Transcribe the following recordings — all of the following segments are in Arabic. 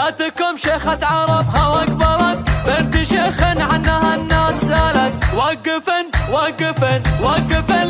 جاتكم شيخة عربها واقبلت، بنت شيخ عنها الناس سالت. وقفن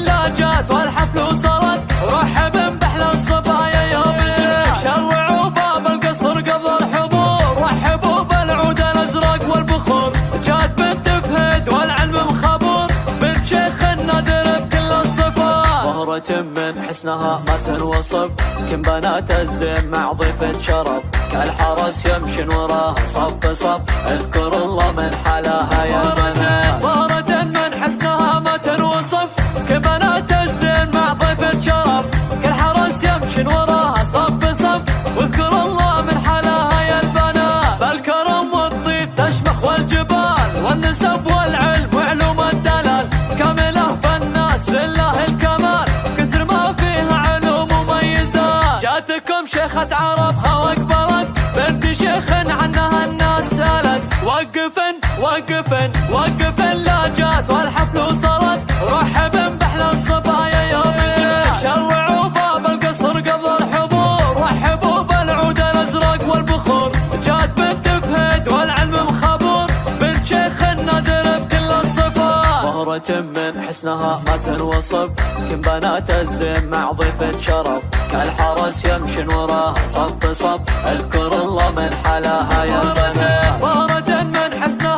لا جات والحفل وصلت، رحب بأحلى الصبايا يوم الجنة. شروعوا باب القصر قبل الحضور، رحبوا بالعود الازرق والبخور. جات بنت فهد والعلم مخبور، بنت شيخ نادر بكل الصفات. مهرة من حسنها ما تنوصف، كم بنات الزين مع ضيفة شرف. كالحرس يمشن وراها صف صف، اذكر الله من حلاها يا البنات. مهرة من حسنها ما تنوصف، كم بنات الزين مع ضيفة شرف. كالحرس يمشن وراها صف صف، واذكر الله من حلاها يا البنات. بالكرم والطيب تشمخ والجبال، والنسب والعلم وعلوم الدلال. كاملة بالناس لله الكمال، كثر ما فيها علوم مميزات. جاتكم شيخة عربها واقبلت، بنت شيخ عنها الناس سالت. وقفن لا جات والحفل وصلت، رحب بأحلى الصبايا يوم الجنة. شروعوا باب القصر قبل الحضور، رحبوا بالعود الازرق والبخور. جات بنت فهد والعلم مخبور، بنت شيخ نادر بكل الصفات. مهرة من حسنها ما تنوصف، كم بنات الزين مع ضيفة شرف. كالحرس يمشن وراها صف صف، اذكر الله من حلاها يا البنات. مهرة من حسنها